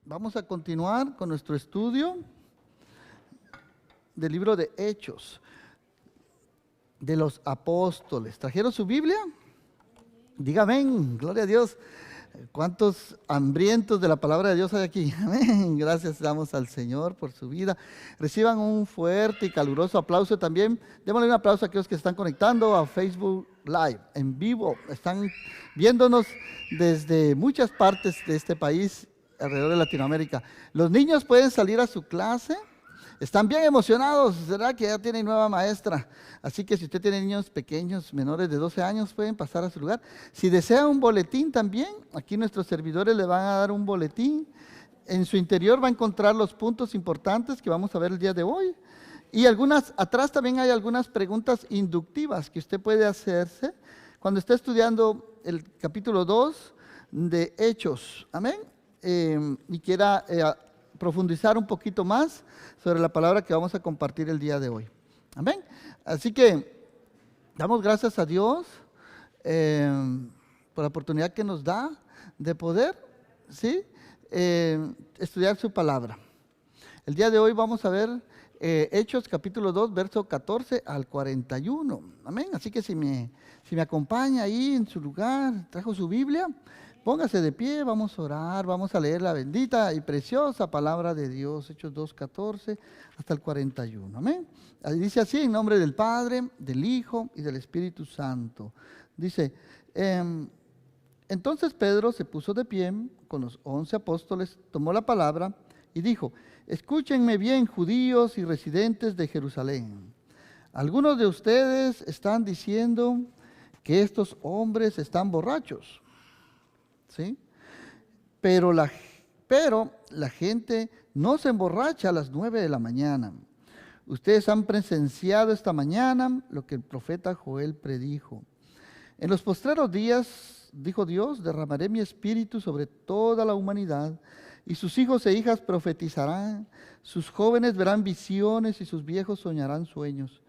Vamos a continuar con nuestro estudio del libro de Hechos de los Apóstoles. ¿Trajeron su Biblia? Diga amén, gloria a Dios. ¿Cuántos hambrientos de la palabra de Dios hay aquí? Amén. Gracias damos al Señor por su vida. Reciban un fuerte y caluroso aplauso también. Démosle un aplauso a aquellos que están conectando a Facebook Live, en vivo. Están viéndonos desde muchas partes de este país, alrededor de Latinoamérica. Los niños pueden salir a su clase. Están bien emocionados, ¿será que ya tienen nueva maestra? Así que si usted tiene niños pequeños, menores de 12 años, pueden pasar a su lugar. Si desea un boletín también, aquí nuestros servidores le van a dar un boletín. En su interior va a encontrar los puntos importantes que vamos a ver el día de hoy. Y atrás también hay algunas preguntas inductivas que usted puede hacerse cuando esté estudiando el capítulo 2 de Hechos. Amén. Y quiera profundizar un poquito más sobre la palabra que vamos a compartir el día de hoy. Amén. Así que damos gracias a Dios por la oportunidad que nos da de poder, ¿sí? Estudiar su palabra. El día de hoy vamos a ver Hechos capítulo 2, verso 14 al 41. Amén. Así que si me acompaña ahí en su lugar, trajo su Biblia, póngase de pie, vamos a orar, vamos a leer la bendita y preciosa palabra de Dios, Hechos 2, 14 hasta el 41. Amén. Ahí dice así, en nombre del Padre, del Hijo y del Espíritu Santo. Dice, entonces Pedro se puso de pie con los 11 apóstoles, tomó la palabra y dijo, escúchenme bien, judíos y residentes de Jerusalén. Algunos de ustedes están diciendo que estos hombres están borrachos. ¿Sí? Pero la gente no se emborracha a las 9 de la mañana. Ustedes han presenciado esta mañana lo que el profeta Joel predijo. En los postreros días, dijo Dios, derramaré mi espíritu sobre toda la humanidad, y sus hijos e hijas profetizarán, sus jóvenes verán visiones y sus viejos soñarán sueños.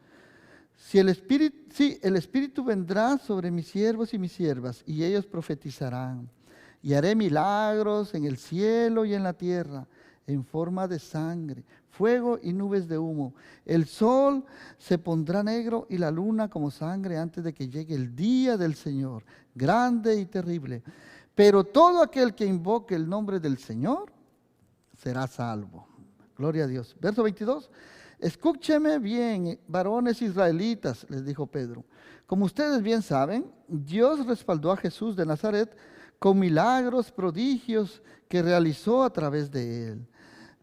El espíritu vendrá sobre mis siervos y mis siervas, y ellos profetizarán. Y haré milagros en el cielo y en la tierra, en forma de sangre, fuego y nubes de humo. El sol se pondrá negro y la luna como sangre antes de que llegue el día del Señor, grande y terrible. Pero todo aquel que invoque el nombre del Señor será salvo. Gloria a Dios. Verso 22. Escúcheme bien, varones israelitas, les dijo Pedro. Como ustedes bien saben, Dios respaldó a Jesús de Nazaret con milagros, prodigios que realizó a través de él.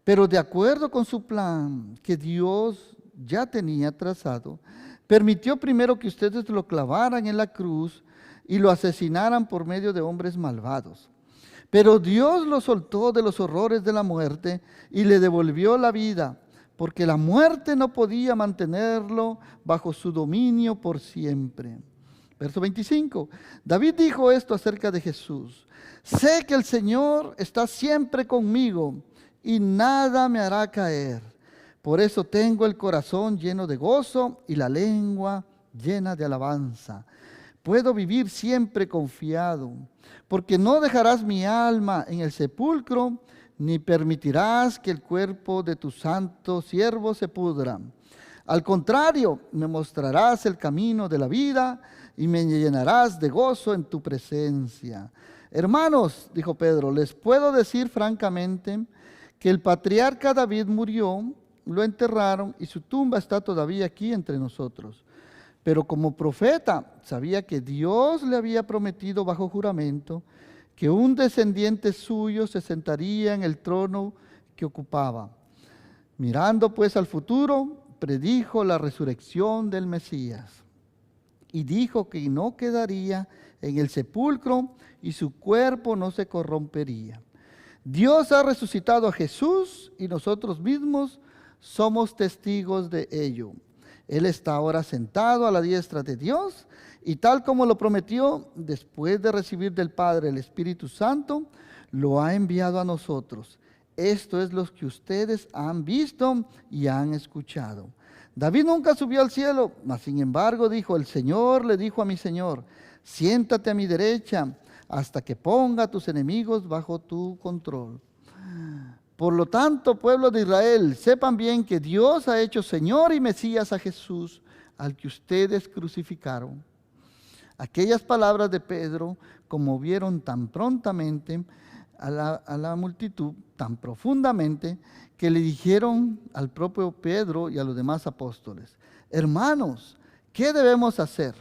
Pero de acuerdo con su plan que Dios ya tenía trazado, permitió primero que ustedes lo clavaran en la cruz y lo asesinaran por medio de hombres malvados. Pero Dios lo soltó de los horrores de la muerte y le devolvió la vida, porque la muerte no podía mantenerlo bajo su dominio por siempre. Verso 25, David dijo esto acerca de Jesús. Sé que el Señor está siempre conmigo y nada me hará caer. Por eso tengo el corazón lleno de gozo y la lengua llena de alabanza. Puedo vivir siempre confiado, porque no dejarás mi alma en el sepulcro, ni permitirás que el cuerpo de tu santo siervo se pudra. Al contrario, me mostrarás el camino de la vida y me llenarás de gozo en tu presencia. Hermanos, dijo Pedro, les puedo decir francamente que el patriarca David murió, lo enterraron y su tumba está todavía aquí entre nosotros. Pero como profeta sabía que Dios le había prometido bajo juramento que un descendiente suyo se sentaría en el trono que ocupaba. Mirando pues al futuro, predijo la resurrección del Mesías y dijo que no quedaría en el sepulcro y su cuerpo no se corrompería. Dios ha resucitado a Jesús y nosotros mismos somos testigos de ello. Él está ahora sentado a la diestra de Dios y tal como lo prometió, después de recibir del Padre el Espíritu Santo, lo ha enviado a nosotros. Esto es lo que ustedes han visto y han escuchado. David nunca subió al cielo, mas sin embargo dijo, el Señor le dijo a mi Señor, siéntate a mi derecha hasta que ponga a tus enemigos bajo tu control. Por lo tanto, pueblo de Israel, sepan bien que Dios ha hecho Señor y Mesías a Jesús, al que ustedes crucificaron. Aquellas palabras de Pedro conmovieron tan prontamente a la multitud, tan profundamente, que le dijeron al propio Pedro y a los demás apóstoles: hermanos, ¿qué debemos hacer?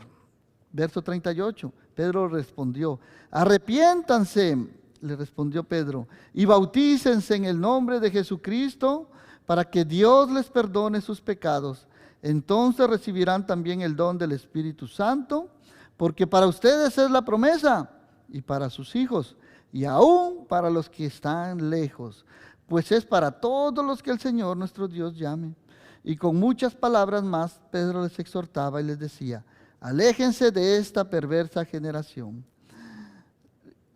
Verso 38, Pedro respondió: arrepiéntanse, le respondió Pedro, y bautícense en el nombre de Jesucristo para que Dios les perdone sus pecados. Entonces recibirán también el don del Espíritu Santo, porque para ustedes es la promesa, y para sus hijos, y aún para los que están lejos, pues es para todos los que el Señor nuestro Dios llame. Y con muchas palabras más, Pedro les exhortaba y les decía: aléjense de esta perversa generación.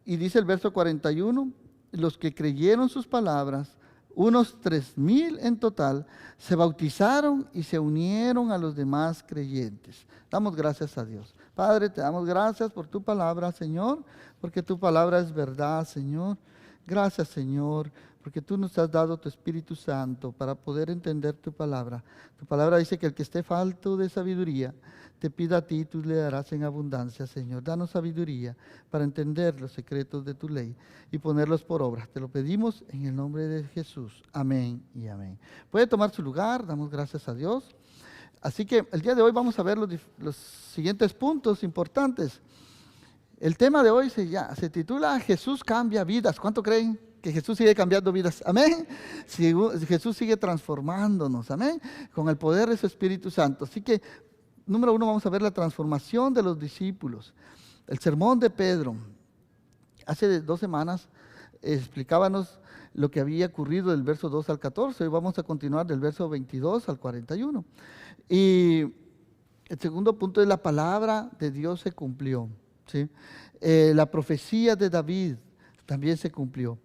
Y dice el verso 41, los que creyeron sus palabras, unos 3,000 en total, se bautizaron y se unieron a los demás creyentes. Damos gracias a Dios. Padre, te damos gracias por tu palabra, Señor, porque tu palabra es verdad, Señor. Gracias, Señor, porque tú nos has dado tu Espíritu Santo para poder entender tu palabra. Tu palabra dice que el que esté falto de sabiduría, te pida a ti, tú le darás en abundancia, Señor. Danos sabiduría para entender los secretos de tu ley y ponerlos por obra. Te lo pedimos en el nombre de Jesús. Amén y amén. Puede tomar su lugar, damos gracias a Dios. Así que el día de hoy vamos a ver los siguientes puntos importantes. El tema de hoy se titula Jesús cambia vidas. ¿Cuánto creen que Jesús sigue cambiando vidas? Amén. Jesús sigue transformándonos, amén, con el poder de su Espíritu Santo. Así que, número 1, vamos a ver la transformación de los discípulos. El sermón de Pedro. Hace 2 semanas explicábamos lo que había ocurrido del verso 2 al 14. Hoy vamos a continuar del verso 22 al 41. Y el segundo punto es: la palabra de Dios se cumplió, ¿sí? La profecía de David también se cumplió,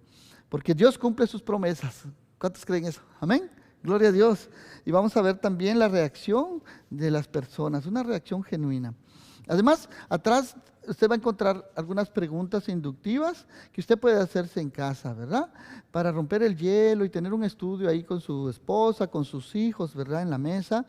porque Dios cumple sus promesas. ¿Cuántos creen eso? Amén. Gloria a Dios. Y vamos a ver también la reacción de las personas, una reacción genuina. Además, atrás usted va a encontrar algunas preguntas inductivas que usted puede hacerse en casa, ¿verdad? Para romper el hielo y tener un estudio ahí con su esposa, con sus hijos, ¿verdad? En la mesa.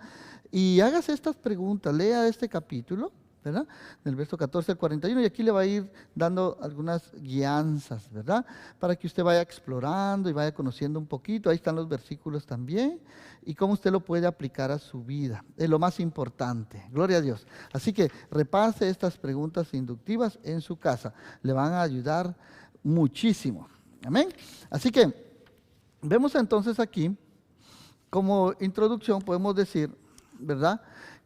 Y hágase estas preguntas, lea este capítulo, ¿verdad? Del verso 14 al 41, y aquí le va a ir dando algunas guianzas, ¿verdad? Para que usted vaya explorando y vaya conociendo un poquito. Ahí están los versículos también, y cómo usted lo puede aplicar a su vida. Es lo más importante. Gloria a Dios. Así que repase estas preguntas inductivas en su casa. Le van a ayudar muchísimo. Amén. Así que vemos entonces aquí, como introducción, podemos decir, ¿verdad?,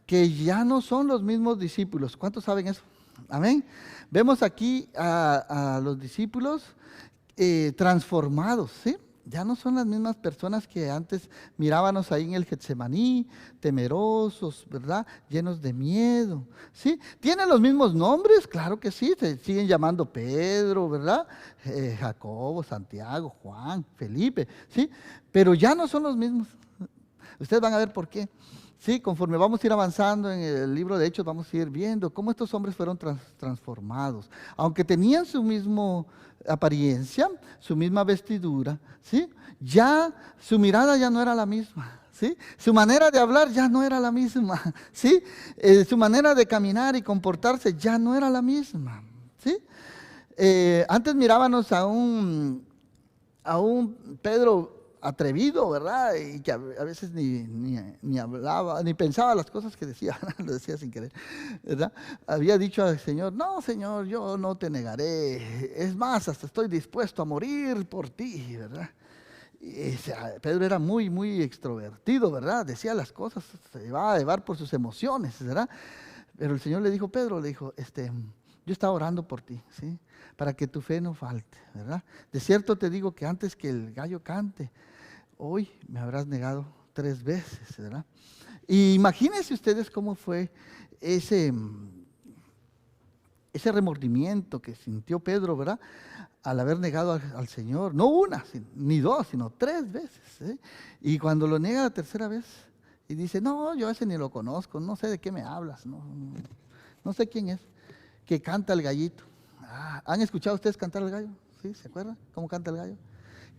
que ya no son los mismos discípulos. ¿Cuántos saben eso? Amén. Vemos aquí a los discípulos transformados, ¿sí? Ya no son las mismas personas que antes mirábamos ahí en el Getsemaní, temerosos, ¿verdad? Llenos de miedo, ¿sí? ¿Tienen los mismos nombres? Claro que sí, se siguen llamando Pedro, ¿verdad? Jacobo, Santiago, Juan, Felipe, ¿sí? Pero ya no son los mismos. Ustedes van a ver por qué. Sí, conforme vamos a ir avanzando en el libro de Hechos, vamos a ir viendo cómo estos hombres fueron transformados. Aunque tenían su misma apariencia, su misma vestidura, ¿sí? Ya su mirada ya no era la misma, ¿sí? Su manera de hablar ya no era la misma, ¿sí? Su manera de caminar y comportarse ya no era la misma, ¿sí? Antes mirábamos a un Pedro atrevido, ¿verdad? Y que a veces ni hablaba, ni pensaba las cosas que decía, lo decía sin querer, ¿verdad? Había dicho al Señor: no, Señor, yo no te negaré, es más, hasta estoy dispuesto a morir por ti, ¿verdad? Pedro era muy, muy extrovertido, ¿verdad? Decía las cosas, se iba a llevar por sus emociones, ¿verdad? Pero el Señor le dijo: Pedro, le dijo, yo estaba orando por ti, ¿sí? Para que tu fe no falte, ¿verdad? De cierto te digo que antes que el gallo cante, hoy me habrás negado 3 veces, ¿verdad? Y imagínense ustedes cómo fue ese remordimiento que sintió Pedro, ¿verdad?, al haber negado al Señor, no una, ni 2, sino 3 veces, ¿eh? Y cuando lo niega la 3ª vez, y dice: no, yo a ese ni lo conozco, no sé de qué me hablas, no sé quién es, que canta el gallito. ¿Han escuchado ustedes cantar el gallo? ¿Sí? ¿Se acuerdan cómo canta el gallo?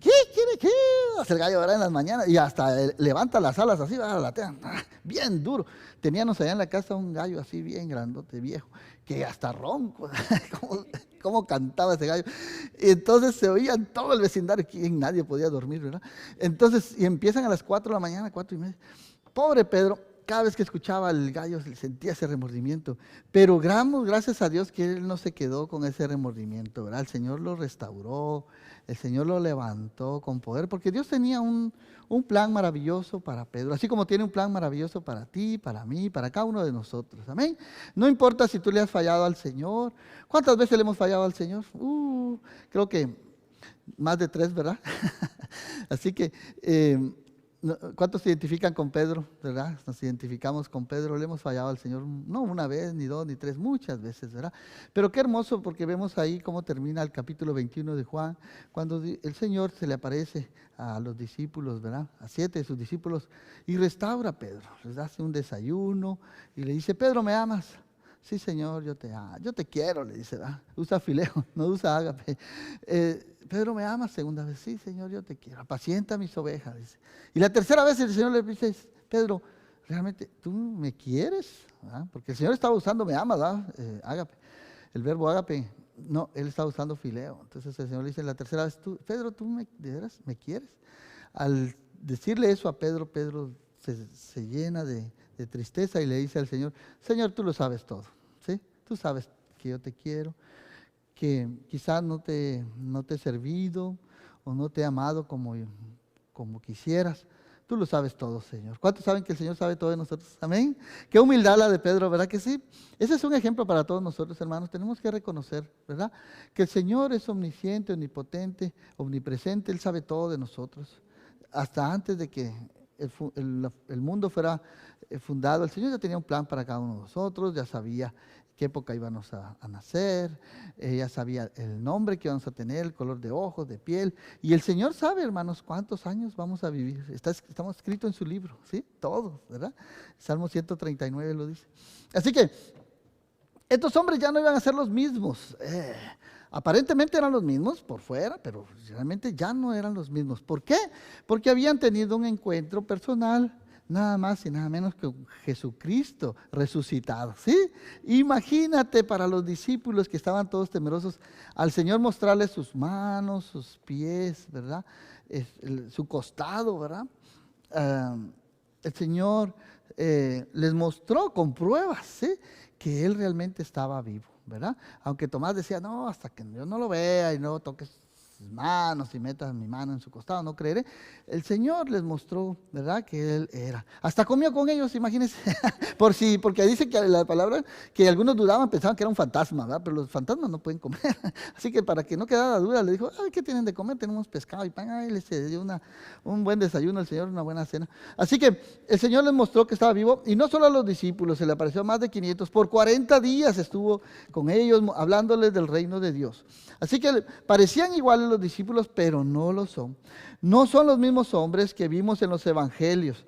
¿Qué quiere qué? Hace el gallo, ¿verdad? En las mañanas y hasta levanta las alas así, va, latean, bien duro. Teníamos allá en la casa un gallo así bien grandote, viejo, que hasta ronco, cómo cantaba ese gallo. Y entonces se oía en todo el vecindario, nadie podía dormir, ¿verdad? Entonces, y empiezan a las 4 de la mañana, 4:30. Pobre Pedro, cada vez que escuchaba el gallo sentía ese remordimiento. Pero gracias a Dios que él no se quedó con ese remordimiento, ¿verdad? El Señor lo restauró, el Señor lo levantó con poder, porque Dios tenía un plan maravilloso para Pedro, así como tiene un plan maravilloso para ti, para mí, para cada uno de nosotros. Amén. No importa si tú le has fallado al Señor. ¿Cuántas veces le hemos fallado al Señor? Creo que más de 3, ¿verdad? Así que ¿cuántos se identifican con Pedro? ¿Verdad? Nos identificamos con Pedro, le hemos fallado al Señor, no una vez, ni 2, ni 3, muchas veces, ¿verdad? Pero qué hermoso, porque vemos ahí cómo termina el capítulo 21 de Juan, cuando el Señor se le aparece a los discípulos, ¿verdad? A 7 de sus discípulos, y restaura a Pedro, les hace un desayuno, y le dice: Pedro, ¿me amas? Sí, Señor, yo te quiero, le dice, ¿verdad? Usa fileo, no usa ágape. Pedro, ¿me amas? Segunda vez: sí, Señor, yo te quiero, apacienta mis ovejas, dice. Y la tercera vez el Señor le dice: Pedro, ¿realmente tú me quieres? ¿verdad? Porque el Señor estaba usando me amas, ¿verdad? Ágape, el verbo ágape, no, él estaba usando fileo. Entonces el Señor le dice la tercera vez: Pedro, ¿tú de veras me quieres? Al decirle eso a Pedro, Pedro se llena de tristeza y le dice al Señor: Señor, tú lo sabes todo, ¿sí? Tú sabes que yo te quiero, que quizás no te he servido o no te he amado como quisieras. Tú lo sabes todo, Señor. ¿Cuántos saben que el Señor sabe todo de nosotros? Amén. Qué humildad la de Pedro, ¿verdad que sí? Ese es un ejemplo para todos nosotros, hermanos. Tenemos que reconocer, ¿verdad?, que el Señor es omnisciente, omnipotente, omnipresente. Él sabe todo de nosotros. Hasta antes de que el mundo fuera fundado, el Señor ya tenía un plan para cada uno de nosotros, ya sabía qué época íbamos a nacer, ya sabía el nombre que íbamos a tener, el color de ojos, de piel, y el Señor sabe, hermanos, cuántos años vamos a vivir. Estamos escrito en su libro, ¿sí? Todos, ¿verdad? Salmo 139 lo dice. Así que estos hombres ya no iban a ser los mismos. Aparentemente eran los mismos por fuera, pero realmente ya no eran los mismos. ¿Por qué? Porque habían tenido un encuentro personal, nada más y nada menos que Jesucristo resucitado, ¿sí? Imagínate para los discípulos que estaban todos temerosos, al Señor mostrarles sus manos, sus pies, ¿verdad? Su costado, ¿verdad? El Señor les mostró con pruebas, ¿sí?, que Él realmente estaba vivo, ¿verdad? Aunque Tomás decía: no, hasta que yo no lo vea y no toque sus manos y meta mi mano en su costado, no creeré. El Señor les mostró, ¿verdad?, que Él era. Hasta comió con ellos, imagínense. Porque dice que la palabra, que algunos dudaban, pensaban que era un fantasma, ¿verdad? Pero los fantasmas no pueden comer. Así que para que no quedara duda, le dijo: ay, ¿qué tienen de comer? Tenemos pescado y pan. Ay, les dio un buen desayuno al Señor, una buena cena. Así que el Señor les mostró que estaba vivo, y no solo a los discípulos, se le apareció a más de 500. Por 40 días estuvo con ellos, hablándoles del reino de Dios. Así que parecían iguales los discípulos, pero no lo son. No son los mismos hombres que vimos en los evangelios,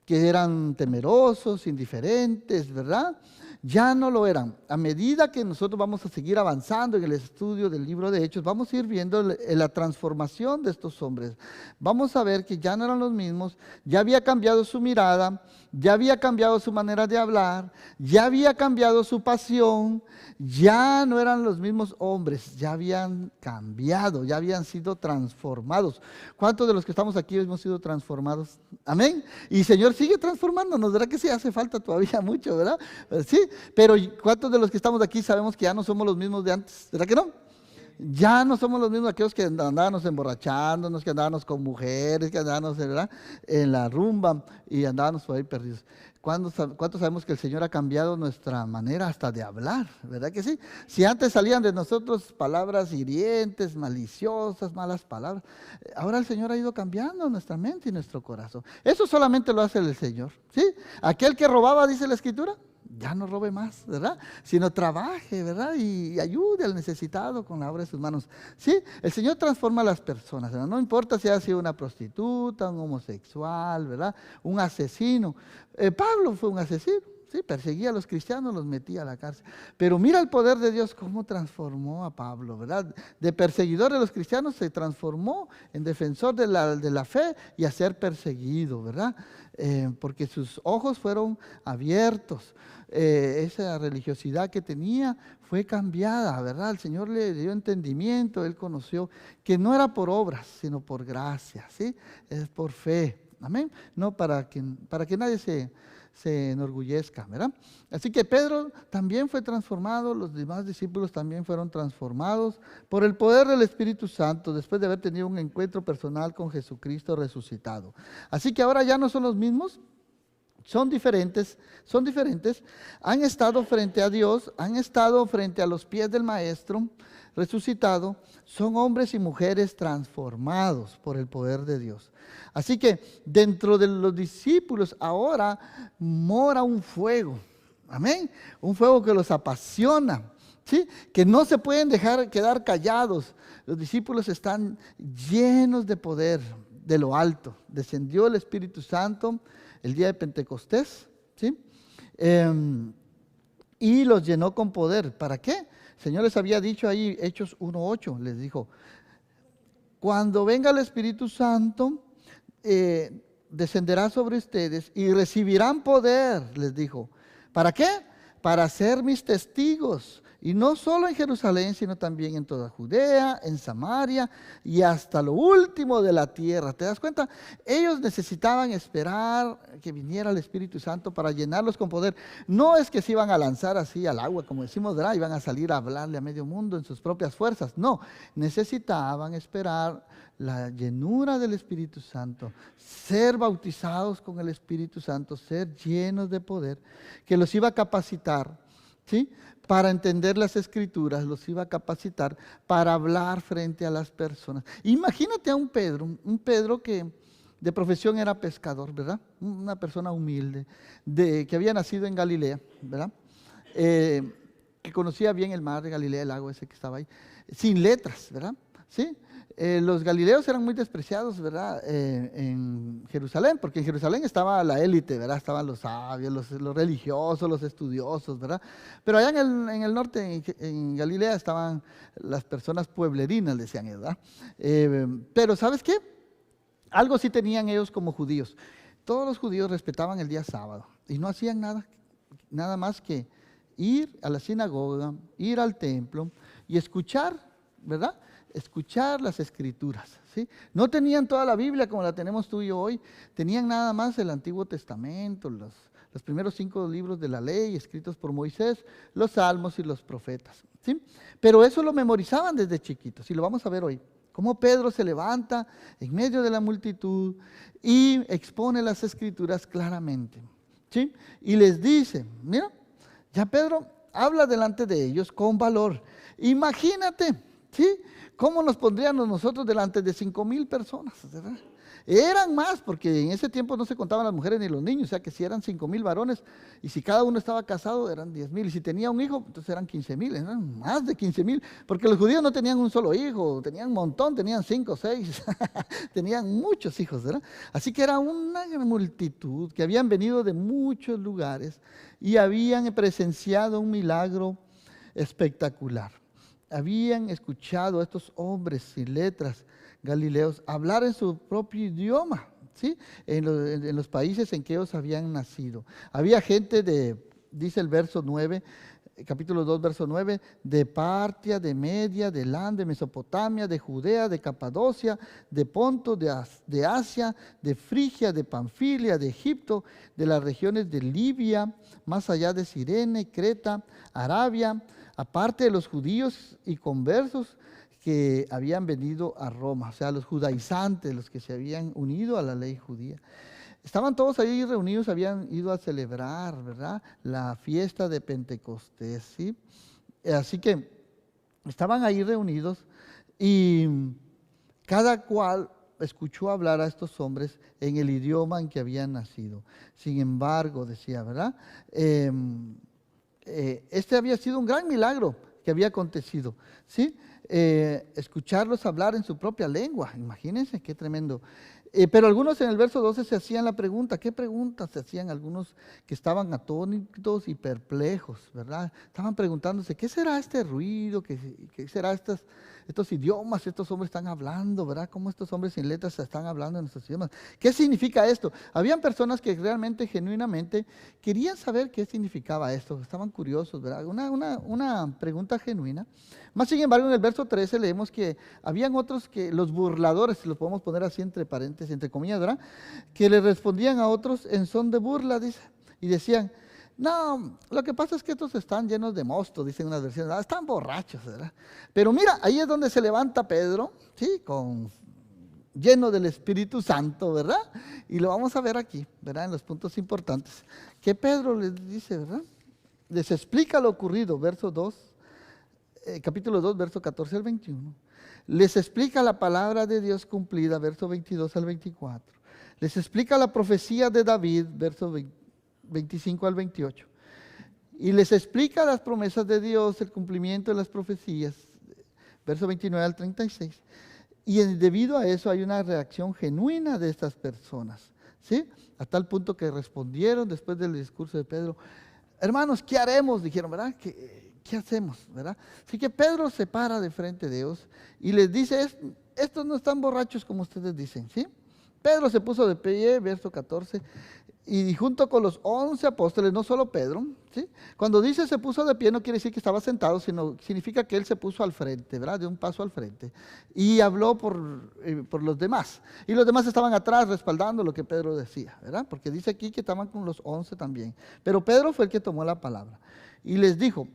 que eran temerosos, indiferentes, ¿verdad? Ya no lo eran. A medida que nosotros vamos a seguir avanzando en el estudio del libro de Hechos, vamos a ir viendo la transformación de estos hombres. Vamos a ver que ya no eran los mismos, ya había cambiado su mirada, ya había cambiado su manera de hablar, ya había cambiado su pasión, ya no eran los mismos hombres, ya habían cambiado, ya habían sido transformados. ¿Cuántos de los que estamos aquí hemos sido transformados? Amén. Y el Señor sigue transformándonos, ¿verdad que sí? Hace falta todavía mucho, ¿verdad? Sí, pero ¿cuántos de los que estamos aquí sabemos que ya no somos los mismos de antes? ¿Verdad que no? Ya no somos los mismos aquellos que andábamos emborrachándonos, que andábamos con mujeres, que andábamos, ¿verdad?, en la rumba y andábamos por ahí perdidos. ¿Cuántos sabemos que el Señor ha cambiado nuestra manera hasta de hablar? ¿Verdad que sí? Si antes salían de nosotros palabras hirientes, maliciosas, malas palabras, ahora el Señor ha ido cambiando nuestra mente y nuestro corazón. Eso solamente lo hace el Señor, ¿sí? Aquel que robaba, dice la Escritura, ya no robe más, ¿verdad? Sino trabaje, ¿verdad? Y ayude al necesitado con la obra de sus manos. ¿Sí? El Señor transforma a las personas, ¿verdad? No importa si ha sido una prostituta, un homosexual, ¿verdad?, un asesino. Pablo fue un asesino, Sí, perseguía a los cristianos, los metía a la cárcel. Pero mira el poder de Dios, cómo transformó a Pablo, ¿verdad? De perseguidor de los cristianos se transformó en defensor de la fe y a ser perseguido, ¿verdad? Porque sus ojos fueron abiertos. Esa religiosidad que tenía fue cambiada, ¿verdad? El Señor le dio entendimiento, él conoció que no era por obras, sino por gracia, ¿sí? Es por fe, amén. No para que nadie se enorgullezca, ¿verdad? Así que Pedro también fue transformado, los demás discípulos también fueron transformados por el poder del Espíritu Santo después de haber tenido un encuentro personal con Jesucristo resucitado. Así que ahora ya no son los mismos, son diferentes, han estado frente a Dios, han estado frente a los pies del Maestro resucitado, son hombres y mujeres transformados por el poder de Dios. Así que dentro de los discípulos ahora mora un fuego, amén, un fuego que los apasiona, ¿sí? Que no se pueden dejar quedar callados. Los discípulos están llenos de poder de lo alto, descendió el Espíritu Santo el día de Pentecostés, ¿sí? Y los llenó con poder. ¿Para qué? El Señor les había dicho ahí, Hechos 1:8, les dijo, cuando venga el Espíritu Santo, descenderá sobre ustedes y recibirán poder, les dijo. ¿Para qué? Para ser mis testigos. Y no solo en Jerusalén, sino también en toda Judea, en Samaria y hasta lo último de la tierra. ¿Te das cuenta? Ellos necesitaban esperar que viniera el Espíritu Santo para llenarlos con poder. No es que se iban a lanzar así al agua, como decimos, ¿verdad? Iban a salir a hablarle a medio mundo en sus propias fuerzas. No, necesitaban esperar la llenura del Espíritu Santo, ser bautizados con el Espíritu Santo, ser llenos de poder, que los iba a capacitar, ¿sí? Para entender las Escrituras, los iba a capacitar para hablar frente a las personas. Imagínate a un Pedro que de profesión era pescador, ¿verdad? Una persona humilde, que había nacido en Galilea, ¿verdad? Que conocía bien el mar de Galilea, el lago ese que estaba ahí, sin letras, ¿verdad? ¿Sí? Los galileos eran muy despreciados, ¿verdad? En Jerusalén, porque en Jerusalén estaba la élite, ¿verdad? Estaban los sabios, los religiosos, los estudiosos, ¿verdad? Pero allá en el norte, en Galilea, estaban las personas pueblerinas, decían ellos, ¿verdad? Pero ¿sabes qué? Algo sí tenían ellos como judíos. Todos los judíos respetaban el día sábado y no hacían nada más que ir a la sinagoga, ir al templo y escuchar, ¿verdad? Escuchar las Escrituras, ¿sí? No tenían toda la Biblia como la tenemos tú y yo hoy, tenían nada más el Antiguo Testamento, los primeros 5 libros de la ley escritos por Moisés, los Salmos y los profetas, ¿sí? Pero eso lo memorizaban desde chiquitos y lo vamos a ver hoy. Cómo Pedro se levanta en medio de la multitud y expone las Escrituras claramente, ¿sí? Y les dice, mira, ya Pedro habla delante de ellos con valor. Imagínate, ¿sí? ¿Cómo nos pondríamos nosotros delante de 5,000 personas? ¿Verdad? Eran más, porque en ese tiempo no se contaban las mujeres ni los niños, o sea que si eran 5,000 varones y si cada uno estaba casado eran 10,000 y si tenía un hijo, entonces eran 15,000, eran más de 15,000, porque los judíos no tenían un solo hijo, tenían un montón, tenían 5, 6, tenían muchos hijos, ¿verdad? Así que era una gran multitud que habían venido de muchos lugares y habían presenciado un milagro espectacular. Habían escuchado a estos hombres sin letras galileos hablar en su propio idioma, ¿sí? En los países en que ellos habían nacido. Había gente dice el verso 9, capítulo 2, verso 9, de Partia, de Media, de Elam, de Mesopotamia, de Judea, de Capadocia, de Ponto, de Asia, de Frigia, de Panfilia, de Egipto, de las regiones de Libia, más allá de Cirene, Creta, Arabia, aparte de los judíos y conversos que habían venido a Roma, o sea, los judaizantes, los que se habían unido a la ley judía. Estaban todos ahí reunidos, habían ido a celebrar, ¿verdad?, la fiesta de Pentecostés, ¿sí? Así que estaban ahí reunidos y cada cual escuchó hablar a estos hombres en el idioma en que habían nacido. Sin embargo, decía, ¿verdad?, este había sido un gran milagro que había acontecido, ¿sí? escucharlos hablar en su propia lengua. Imagínense qué tremendo. Pero algunos en el verso 12 se hacían la pregunta. ¿Qué preguntas se hacían algunos que estaban atónitos y perplejos, verdad? Estaban preguntándose, ¿qué será este ruido? ¿Qué será estos idiomas? Estos hombres están hablando, ¿verdad? ¿Cómo estos hombres sin letras están hablando en nuestros idiomas? ¿Qué significa esto? Habían personas que realmente, genuinamente, querían saber qué significaba esto. Estaban curiosos, ¿verdad? Una pregunta genuina. Más sin embargo, en el verso 13 leemos que habían otros que, los burladores, si los podemos poner así entre paréntesis, entre comillas, ¿verdad? Que le respondían a otros en son de burla, dice, y decían, no, lo que pasa es que estos están llenos de mosto, dicen unas versiones, están borrachos, ¿verdad? Pero mira, ahí es donde se levanta Pedro, ¿sí? Lleno del Espíritu Santo, ¿verdad? Y lo vamos a ver aquí, ¿verdad? En los puntos importantes. Que Pedro les dice, ¿verdad? Les explica lo ocurrido, verso 2. Capítulo 2, verso 14 al 21. Les explica la palabra de Dios cumplida, verso 22 al 24. Les explica la profecía de David, verso 25 al 28. Y les explica las promesas de Dios, el cumplimiento de las profecías, verso 29 al 36. Y debido a eso hay una reacción genuina de estas personas, ¿sí? A tal punto que respondieron después del discurso de Pedro, hermanos, ¿qué haremos? Dijeron, ¿verdad? ¿Qué hacemos? ¿Verdad? Así que Pedro se para de frente de ellos y les dice, estos no están borrachos como ustedes dicen, ¿sí? Pedro se puso de pie, verso 14, y junto con los 11 apóstoles, no solo Pedro, ¿sí? Cuando dice se puso de pie no quiere decir que estaba sentado, sino significa que él se puso al frente, ¿verdad? De un paso al frente, y habló por los demás, y los demás estaban atrás respaldando lo que Pedro decía, ¿verdad? Porque dice aquí que estaban con los 11 también, pero Pedro fue el que tomó la palabra, y les dijo,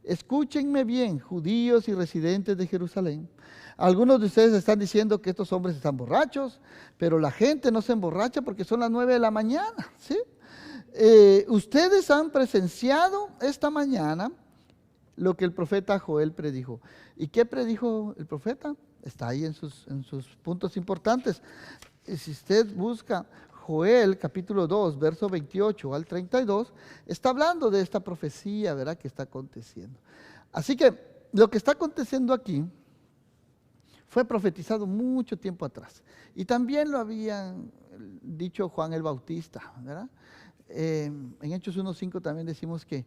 escúchenme bien, judíos y residentes de Jerusalén. Algunos de ustedes están diciendo que estos hombres están borrachos, pero la gente no se emborracha porque son las 9 de la mañana, ¿sí? Ustedes han presenciado esta mañana lo que el profeta Joel predijo. ¿Y qué predijo el profeta? Está ahí en sus puntos importantes. Si usted busca Joel capítulo 2, verso 28 al 32, está hablando de esta profecía, ¿verdad?, que está aconteciendo. Así que lo que está aconteciendo aquí fue profetizado mucho tiempo atrás. Y también lo había dicho Juan el Bautista, ¿verdad? En Hechos 1:5 también decimos que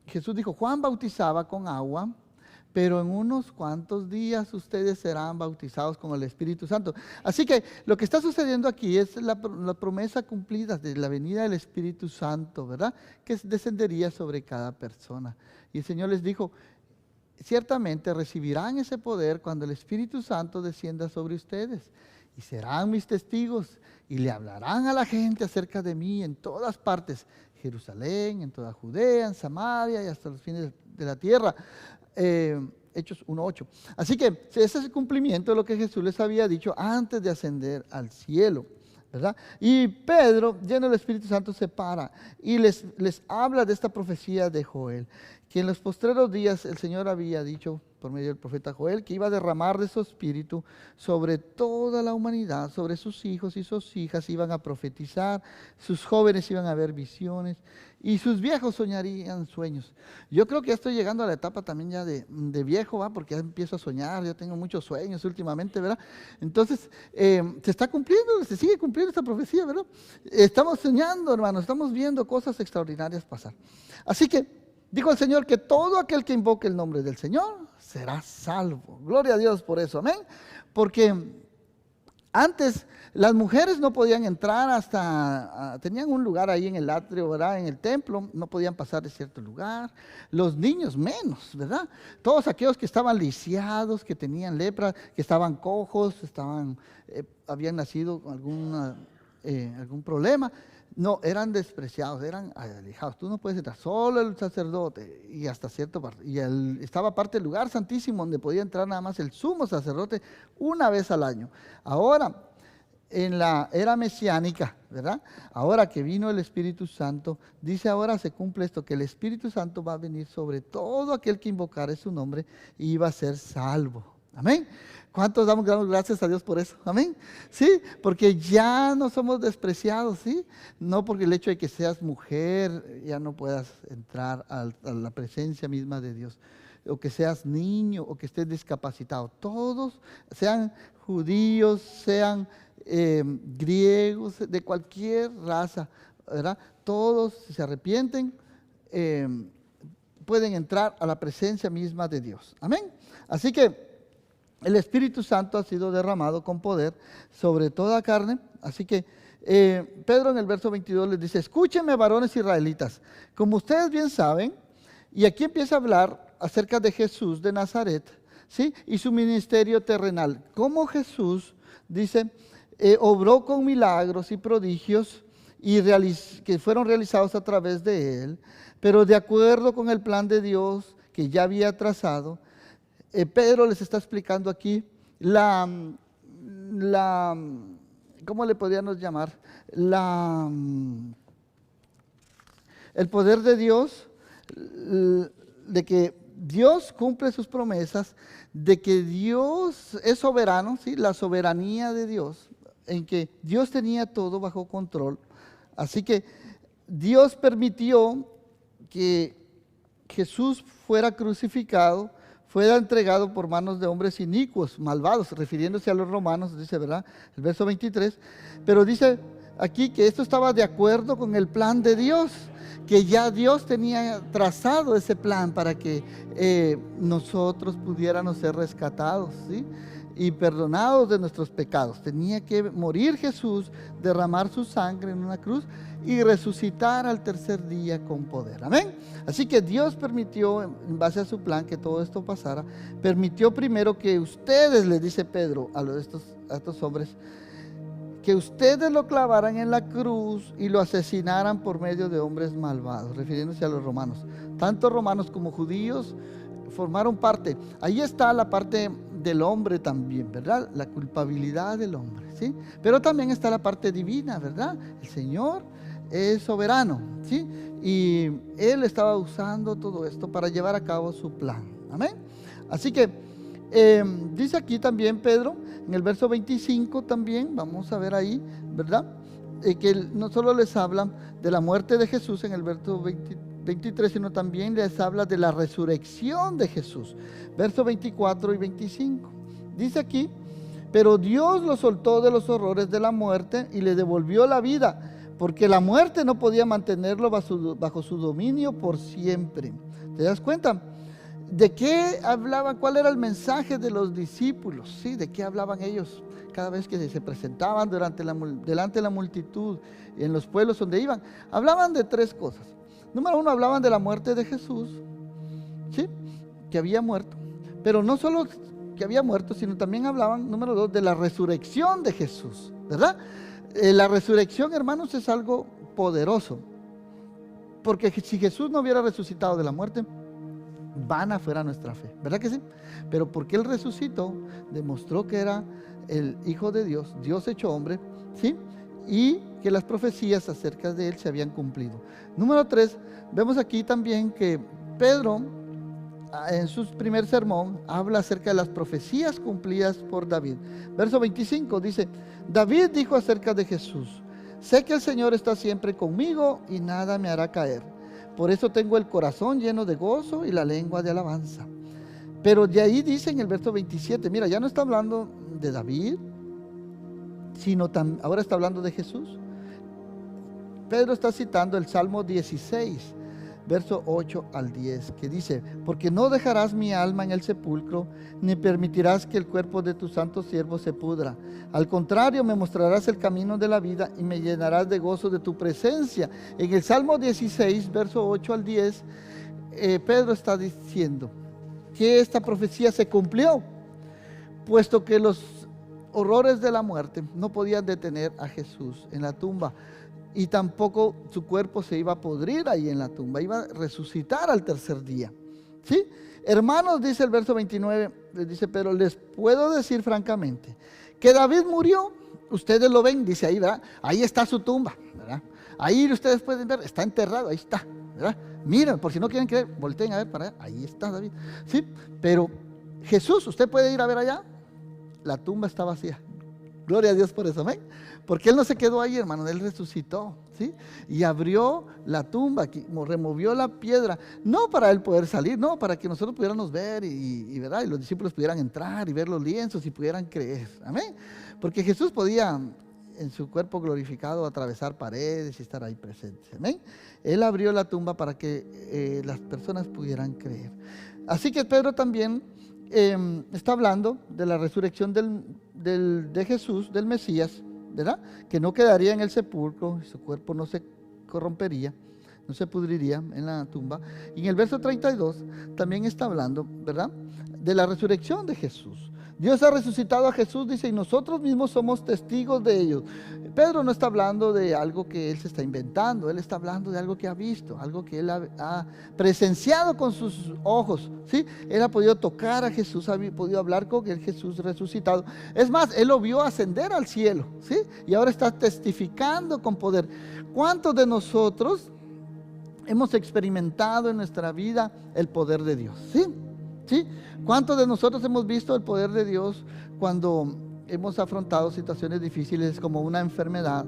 Jesús dijo, Juan bautizaba con agua, pero en unos cuantos días ustedes serán bautizados con el Espíritu Santo. Así que lo que está sucediendo aquí es la promesa cumplida de la venida del Espíritu Santo, ¿verdad? Que descendería sobre cada persona. Y el Señor les dijo, ciertamente recibirán ese poder cuando el Espíritu Santo descienda sobre ustedes. Y serán mis testigos y le hablarán a la gente acerca de mí en todas partes. Jerusalén, en toda Judea, en Samaria y hasta los fines de la tierra. Hechos 1:8. Así que ese es el cumplimiento de lo que Jesús les había dicho antes de ascender al cielo, ¿verdad? Y Pedro, lleno del Espíritu Santo, se para y les habla de esta profecía de Joel, que en los postreros días el Señor había dicho por medio del profeta Joel que iba a derramar de su espíritu sobre toda la humanidad, sobre sus hijos y sus hijas iban a profetizar, sus jóvenes iban a ver visiones y sus viejos soñarían sueños. Yo creo que ya estoy llegando a la etapa también ya de viejo, ¿va? Porque ya empiezo a soñar, ya tengo muchos sueños últimamente, ¿verdad? Entonces, se está cumpliendo, se sigue cumpliendo esta profecía, ¿verdad? Estamos soñando, hermanos, estamos viendo cosas extraordinarias pasar. Así que, dijo el Señor que todo aquel que invoque el nombre del Señor será salvo. Gloria a Dios por eso, amén. Porque antes las mujeres no podían entrar tenían un lugar ahí en el atrio, ¿verdad? En el templo, no podían pasar de cierto lugar. Los niños menos, ¿verdad? Todos aquellos que estaban lisiados, que tenían lepra, que estaban cojos, habían nacido con algún problema. No, eran despreciados, eran alejados. Tú no puedes entrar, solo el sacerdote y hasta cierto parte. Y estaba aparte del lugar santísimo donde podía entrar nada más el sumo sacerdote una vez al año. Ahora, en la era mesiánica, ¿verdad? Ahora que vino el Espíritu Santo, dice ahora se cumple esto, que el Espíritu Santo va a venir sobre todo aquel que invocare su nombre y va a ser salvo. Amén. ¿Cuántos damos gracias a Dios por eso? Amén. Sí, porque ya no somos despreciados, ¿sí? No porque el hecho de que seas mujer ya no puedas entrar a la presencia misma de Dios, o que seas niño, o que estés discapacitado. Todos, sean judíos, sean griegos, de cualquier raza, ¿verdad? Todos, si se arrepienten, pueden entrar a la presencia misma de Dios. Amén. Así que el Espíritu Santo ha sido derramado con poder sobre toda carne. Así que Pedro en el verso 22 les dice: escúchenme, varones israelitas, como ustedes bien saben, y aquí empieza a hablar acerca de Jesús de Nazaret, ¿sí? Y su ministerio terrenal. Cómo Jesús, dice, obró con milagros y prodigios que fueron realizados a través de él, pero de acuerdo con el plan de Dios que ya había trazado. Pedro les está explicando aquí ¿cómo le podríamos llamar? El poder de Dios, de que Dios cumple sus promesas, de que Dios es soberano, ¿sí? La soberanía de Dios, en que Dios tenía todo bajo control. Así que Dios permitió que Jesús fuera crucificado, fuera entregado por manos de hombres inicuos, malvados, refiriéndose a los romanos, dice, ¿verdad? El verso 23, pero dice aquí que esto estaba de acuerdo con el plan de Dios, que ya Dios tenía trazado ese plan para que nosotros pudiéramos ser rescatados, ¿sí? Y perdonados de nuestros pecados. Tenía que morir Jesús, derramar su sangre en una cruz y resucitar al tercer día con poder. Amén. Así que Dios permitió, en base a su plan, que todo esto pasara. Permitió primero que ustedes, le dice Pedro a estos hombres, que ustedes lo clavaran en la cruz y lo asesinaran por medio de hombres malvados, refiriéndose a los romanos. Tanto romanos como judíos formaron parte. Ahí está la parte del hombre también, ¿verdad? La culpabilidad del hombre, ¿sí? Pero también está la parte divina, ¿verdad? El Señor es soberano, ¿sí? Y Él estaba usando todo esto para llevar a cabo su plan. Amén. Así que dice aquí también Pedro, en el verso 25 también, vamos a ver ahí, ¿verdad? Que no solo les habla de la muerte de Jesús en el verso 23, sino también les habla de la resurrección de Jesús. Verso 24 y 25. Dice aquí: pero Dios lo soltó de los horrores de la muerte y le devolvió la vida, porque la muerte no podía mantenerlo bajo su dominio por siempre. ¿Te das cuenta? ¿De qué hablaba? ¿Cuál era el mensaje de los discípulos? ¿Sí? ¿De qué hablaban ellos cada vez que se presentaban delante de la multitud, en los pueblos donde iban? Hablaban de tres cosas. Número uno, hablaban de la muerte de Jesús, ¿sí? Que había muerto. Pero no solo que había muerto, sino también hablaban, número dos, de la resurrección de Jesús, ¿verdad? La resurrección, hermanos, es algo poderoso. Porque si Jesús no hubiera resucitado de la muerte, vana fuera nuestra fe, ¿verdad que sí? Pero porque Él resucitó, demostró que era el Hijo de Dios, Dios hecho hombre, ¿sí? Y que las profecías acerca de Él se habían cumplido. Número 3, vemos aquí también que Pedro, en su primer sermón, habla acerca de las profecías cumplidas por David. Verso 25 dice: David dijo acerca de Jesús: sé que el Señor está siempre conmigo y nada me hará caer. Por eso tengo el corazón lleno de gozo y la lengua de alabanza. Pero de ahí dice en el verso 27, mira, ya no está hablando de David, sino ahora está hablando de Jesús. Pedro está citando el Salmo 16, verso 8 al 10, que dice: porque no dejarás mi alma en el sepulcro, ni permitirás que el cuerpo de tu santo siervo se pudra. Al contrario, me mostrarás el camino de la vida y me llenarás de gozo de tu presencia. En el Salmo 16, verso 8 al 10, Pedro está diciendo que esta profecía se cumplió, puesto que los horrores de la muerte no podían detener a Jesús en la tumba. Y tampoco su cuerpo se iba a podrir ahí en la tumba, iba a resucitar al tercer día. ¿Sí? Hermanos, dice el verso 29, dice Pedro, les puedo decir francamente que David murió. Ustedes lo ven, dice ahí, ¿verdad? Ahí está su tumba, ¿verdad? Ahí ustedes pueden ver, está enterrado, ahí está, ¿verdad? Miren, por si no quieren creer, volteen a ver para allá, ahí está David. ¿Sí? Pero Jesús, usted puede ir a ver allá, la tumba está vacía. Gloria a Dios por eso, amén. Porque Él no se quedó ahí, hermano, Él resucitó, ¿sí? Y abrió la tumba, removió la piedra, no para Él poder salir, no, para que nosotros pudiéramos ver ¿verdad? Y los discípulos pudieran entrar y ver los lienzos y pudieran creer, amén. Porque Jesús podía en su cuerpo glorificado atravesar paredes y estar ahí presente, amén. Él abrió la tumba para que las personas pudieran creer. Así que Pedro también está hablando de la resurrección de Jesús, del Mesías, ¿verdad? Que no quedaría en el sepulcro, su cuerpo no se corrompería, no se pudriría en la tumba. Y en el verso 32 también está hablando, ¿verdad?, de la resurrección de Jesús. Dios ha resucitado a Jesús, dice, y nosotros mismos somos testigos de ello. Pedro no está hablando de algo que él se está inventando, él está hablando de algo que ha visto, algo que él ha presenciado con sus ojos, ¿sí? Él ha podido tocar a Jesús, ha podido hablar con el Jesús resucitado. Es más, él lo vio ascender al cielo, ¿sí? Y ahora está testificando con poder. ¿Cuántos de nosotros hemos experimentado en nuestra vida el poder de Dios? ¿Sí? ¿Sí? ¿Cuántos de nosotros hemos visto el poder de Dios cuando hemos afrontado situaciones difíciles como una enfermedad?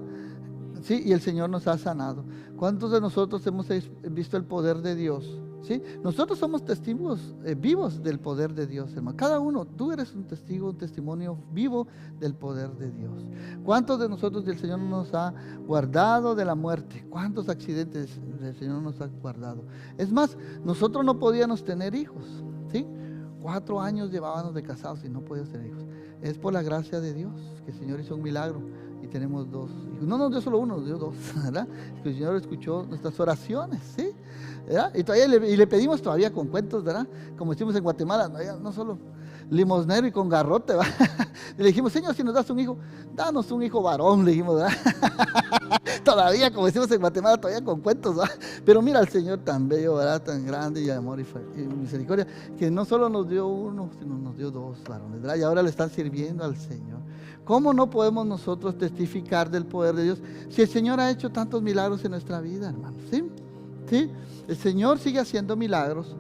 ¿Sí? Y el Señor nos ha sanado. ¿Cuántos de nosotros hemos visto el poder de Dios? ¿Sí? Nosotros somos testigos vivos del poder de Dios, hermano. Cada uno, tú eres un testigo, un testimonio vivo del poder de Dios. ¿Cuántos de nosotros el Señor nos ha guardado de la muerte? ¿Cuántos accidentes el Señor nos ha guardado? Es más, nosotros no podíamos tener hijos, ¿sí? 4 años llevábamos de casados y no podíamos tener hijos. Es por la gracia de Dios que el Señor hizo un milagro y tenemos 2 hijos. No nos dio solo uno, nos dio 2, ¿verdad? Que el Señor escuchó nuestras oraciones, ¿sí? ¿Verdad? Y todavía le pedimos todavía con cuentos, ¿verdad? Como hicimos en Guatemala, no solo limosnero y con garrote, ¿verdad? Le dijimos, Señor, si nos das un hijo, danos un hijo varón, le dijimos, ¿verdad? Todavía, como decimos en Guatemala, todavía con cuentos, ¿verdad? Pero mira al Señor tan bello, ¿verdad? Tan grande y amor y misericordia, que no solo nos dio uno, sino nos dio 2 varones, ¿verdad? Y ahora le están sirviendo al Señor. ¿Cómo no podemos nosotros testificar del poder de Dios si el Señor ha hecho tantos milagros en nuestra vida, hermanos? ¿Sí? ¿Sí? El Señor sigue haciendo milagros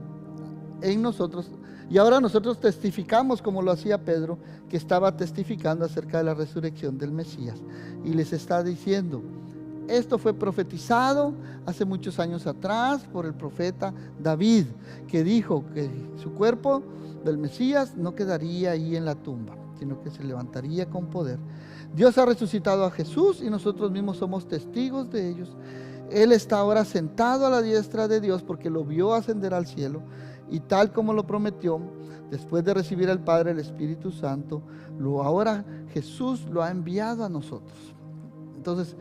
en nosotros. Y ahora nosotros testificamos como lo hacía Pedro, que estaba testificando acerca de la resurrección del Mesías. Y les está diciendo, esto fue profetizado hace muchos años atrás por el profeta David, que dijo que su cuerpo del Mesías no quedaría ahí en la tumba, sino que se levantaría con poder. Dios ha resucitado a Jesús y nosotros mismos somos testigos de ellos. Él está ahora sentado a la diestra de Dios porque lo vio ascender al cielo. Y tal como lo prometió, después de recibir al Padre el Espíritu Santo, ahora Jesús lo ha enviado a nosotros. Entonces,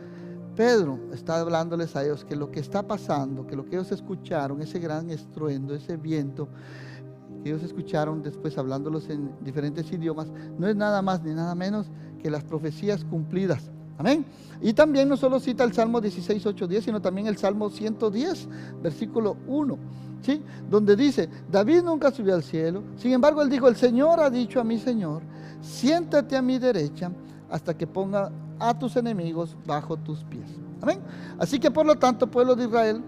Pedro está hablándoles a ellos que lo que está pasando, que lo que ellos escucharon, ese gran estruendo, ese viento, que ellos escucharon después hablándolos en diferentes idiomas, no es nada más ni nada menos que las profecías cumplidas. Amén. Y también no solo cita el Salmo 16, 8, 10, sino también el Salmo 110, versículo 1. ¿Sí? Donde dice, David nunca subió al cielo, sin embargo él dijo, el Señor ha dicho a mi Señor, siéntate a mi derecha hasta que ponga a tus enemigos bajo tus pies. Amén. Así que por lo tanto, pueblo de Israel,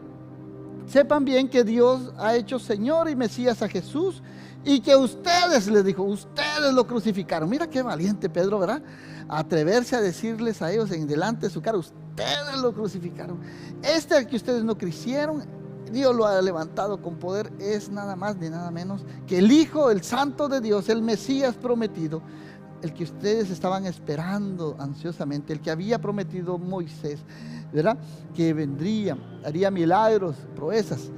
sepan bien que Dios ha hecho Señor y Mesías a Jesús y que ustedes, les dijo, ustedes lo crucificaron. Mira qué valiente Pedro, ¿verdad? Atreverse a decirles a ellos en delante de su cara, ustedes lo crucificaron. Este al que ustedes no quisieron, Dios lo ha levantado con poder, es nada más ni nada menos que el Hijo, el Santo de Dios, el Mesías prometido, el que ustedes estaban esperando ansiosamente, el que había prometido Moisés, ¿verdad? Que vendría, haría milagros, proezas.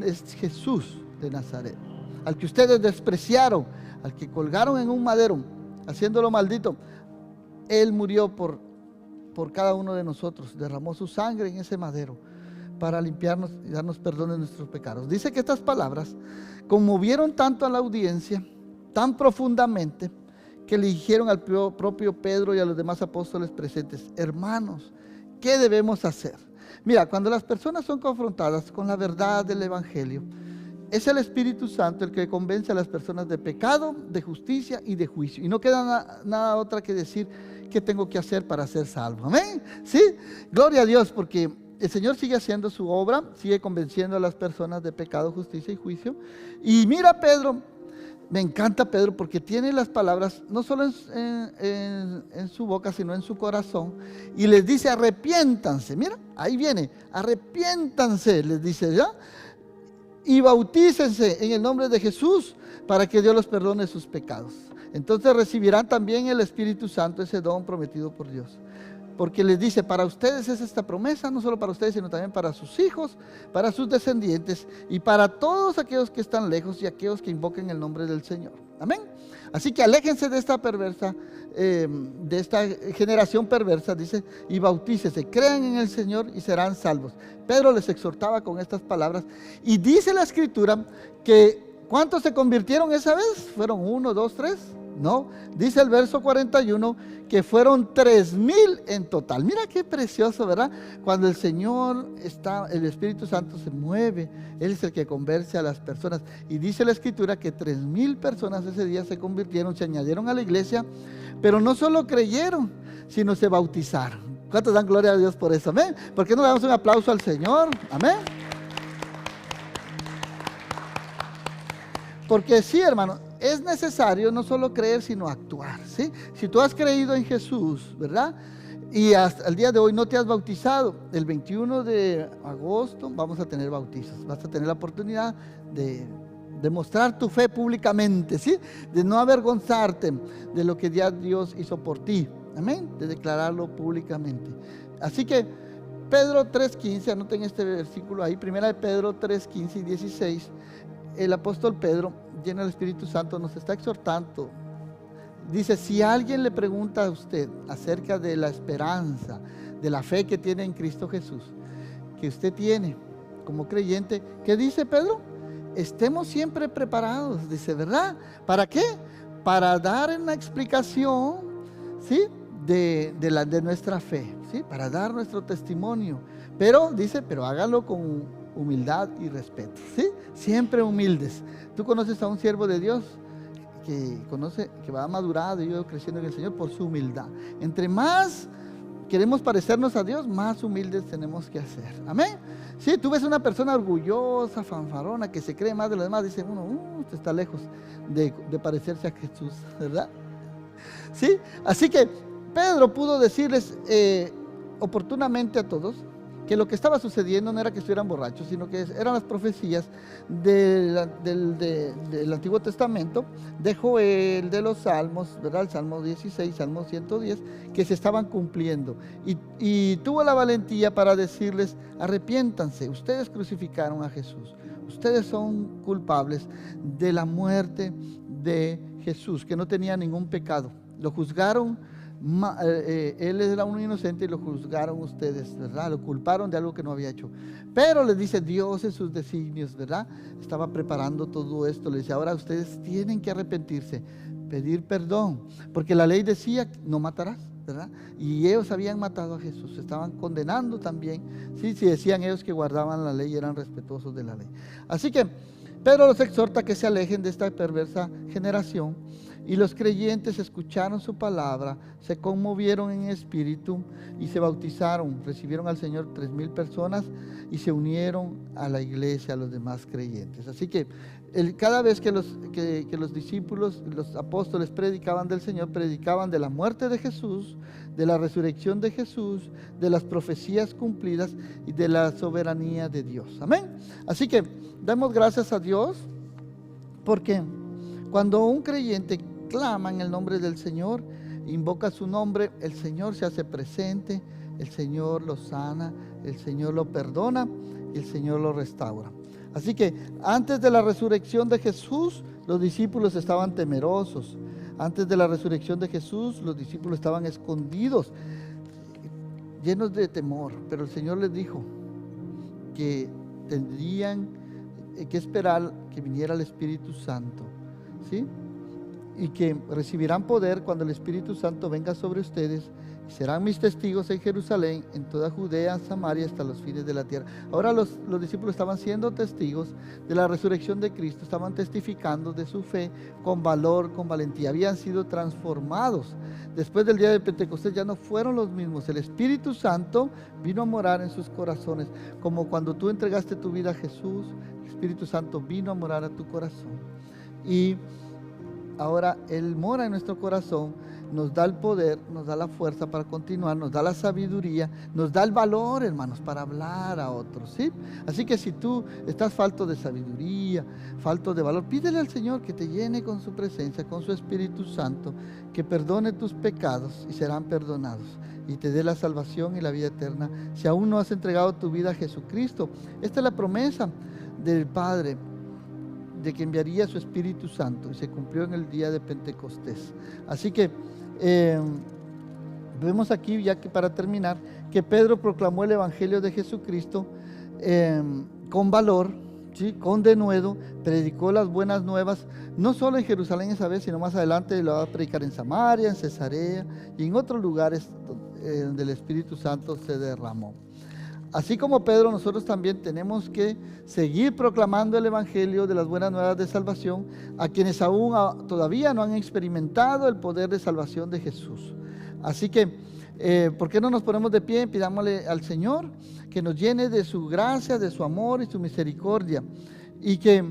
Es Jesús de Nazaret, al que ustedes despreciaron, al que colgaron en un madero, haciéndolo maldito. Él murió por cada uno de nosotros, derramó su sangre en ese madero para limpiarnos y darnos perdón de nuestros pecados. Dice que estas palabras conmovieron tanto a la audiencia, tan profundamente, que le dijeron al propio Pedro y a los demás apóstoles presentes, hermanos, ¿qué debemos hacer? Mira, cuando las personas son confrontadas con la verdad del Evangelio, es el Espíritu Santo el que convence a las personas de pecado, de justicia y de juicio. Y no queda nada otra que decir qué tengo que hacer para ser salvo. Amén. ¿Sí? Gloria a Dios, porque el Señor sigue haciendo su obra, sigue convenciendo a las personas de pecado, justicia y juicio. Y mira Pedro, me encanta Pedro porque tiene las palabras no solo en su boca, sino en su corazón, y les dice arrepiéntanse. Mira, ahí viene, arrepiéntanse, les dice, ¿ya? Y bautícense en el nombre de Jesús para que Dios los perdone sus pecados. Entonces recibirán también el Espíritu Santo, ese don prometido por Dios. Porque les dice, para ustedes es esta promesa, no solo para ustedes, sino también para sus hijos, para sus descendientes y para todos aquellos que están lejos y aquellos que invoquen el nombre del Señor. Amén. Así que aléjense de esta perversa, de esta generación perversa, dice, y bautícese, crean en el Señor y serán salvos. Pedro les exhortaba con estas palabras y dice la Escritura que ¿cuántos se convirtieron esa vez? ¿Fueron 1, 2, 3? No, dice el verso 41 que fueron 3,000 en total. Mira qué precioso, ¿verdad? Cuando el Señor está, el Espíritu Santo se mueve, Él es el que convence a las personas. Y dice la Escritura que 3,000 personas ese día se convirtieron, se añadieron a la iglesia, pero no solo creyeron, sino se bautizaron. ¿Cuántos dan gloria a Dios por eso? Amén. ¿Por qué no le damos un aplauso al Señor? Amén. Porque sí, hermano, es necesario no solo creer, sino actuar, ¿sí? Si tú has creído en Jesús, ¿verdad? Y hasta el día de hoy no te has bautizado, el 21 de agosto vamos a tener bautizos. Vas a tener la oportunidad de demostrar tu fe públicamente, ¿sí? De no avergonzarte de lo que ya Dios hizo por ti, amén, de declararlo públicamente. Así que Pedro 3:15, anoten este versículo ahí, primera de Pedro 3:15 y 16, el apóstol Pedro, lleno del Espíritu Santo, nos está exhortando. Dice, si alguien le pregunta a usted acerca de la esperanza, de la fe que tiene en Cristo Jesús, que usted tiene como creyente, ¿qué dice Pedro? Estemos siempre preparados, dice, ¿verdad? ¿Para qué? Para dar una explicación, ¿sí? De nuestra fe, ¿sí? Para dar nuestro testimonio. Pero, dice, pero hágalo con humildad y respeto, ¿sí? Siempre humildes. Tú conoces a un siervo de Dios que va madurado y yo creciendo en el Señor por su humildad. Entre más queremos parecernos a Dios, más humildes tenemos que hacer. Amén. Sí, tú ves una persona orgullosa, fanfarona, que se cree más de los demás, dice uno, usted está lejos de parecerse a Jesús, ¿verdad? Sí, así que Pedro pudo decirles oportunamente a todos que lo que estaba sucediendo no era que estuvieran borrachos, sino que eran las profecías del Antiguo Testamento, de Joel, de los Salmos, ¿verdad? El Salmo 16, Salmo 110, que se estaban cumpliendo. Y tuvo la valentía para decirles, arrepiéntanse, ustedes crucificaron a Jesús, ustedes son culpables de la muerte de Jesús, que no tenía ningún pecado. Lo juzgaron. Él era un inocente y lo juzgaron ustedes, ¿verdad? Lo culparon de algo que no había hecho. Pero les dice Dios en sus designios, ¿verdad? Estaba preparando todo esto. Les dice, ahora ustedes tienen que arrepentirse, pedir perdón, porque la ley decía, no matarás, ¿verdad? Y ellos habían matado a Jesús, estaban condenando también. Sí, si decían ellos que guardaban la ley, eran respetuosos de la ley. Así que Pedro los exhorta a que se alejen de esta perversa generación. Y los creyentes escucharon su palabra, se conmovieron en espíritu y se bautizaron. Recibieron al Señor 3,000 personas y se unieron a la iglesia, a los demás creyentes. Así que cada vez que los discípulos, los apóstoles predicaban del Señor, predicaban de la muerte de Jesús, de la resurrección de Jesús, de las profecías cumplidas y de la soberanía de Dios. Amén. Así que damos gracias a Dios porque cuando un creyente clama en el nombre del Señor, invoca su nombre, el Señor se hace presente, el Señor lo sana, el Señor lo perdona y el Señor lo restaura. Así que antes de la resurrección de Jesús, los discípulos estaban temerosos. Antes de la resurrección de Jesús, los discípulos estaban escondidos, llenos de temor. Pero el Señor les dijo que tendrían que esperar que viniera el Espíritu Santo, ¿sí? Y que recibirán poder cuando el Espíritu Santo venga sobre ustedes y serán mis testigos en Jerusalén, en toda Judea, Samaria, hasta los fines de la tierra. Ahora los discípulos estaban siendo testigos de la resurrección de Cristo, estaban testificando de su fe con valor, con valentía, habían sido transformados. Después del día de Pentecostés ya no fueron los mismos, el Espíritu Santo vino a morar en sus corazones, como cuando tú entregaste tu vida a Jesús, el Espíritu Santo vino a morar a tu corazón. Y ahora Él mora en nuestro corazón, nos da el poder, nos da la fuerza para continuar, nos da la sabiduría, nos da el valor, hermanos, para hablar a otros, ¿sí? Así que si tú estás falto de sabiduría, falto de valor, pídele al Señor que te llene con su presencia, con su Espíritu Santo, que perdone tus pecados y serán perdonados, y te dé la salvación y la vida eterna. Si aún no has entregado tu vida a Jesucristo, esta es la promesa del Padre, de que enviaría su Espíritu Santo, y se cumplió en el día de Pentecostés. Así que vemos aquí, ya que para terminar, que Pedro proclamó el Evangelio de Jesucristo con valor, ¿sí? Con denuedo, predicó las buenas nuevas, no solo en Jerusalén esa vez, sino más adelante lo va a predicar en Samaria, en Cesarea y en otros lugares donde el Espíritu Santo se derramó. Así como Pedro, nosotros también tenemos que seguir proclamando el Evangelio de las buenas nuevas de salvación a quienes aún todavía no han experimentado el poder de salvación de Jesús. Así que, ¿por qué no nos ponemos de pie? Pidámosle al Señor que nos llene de su gracia, de su amor y su misericordia, y que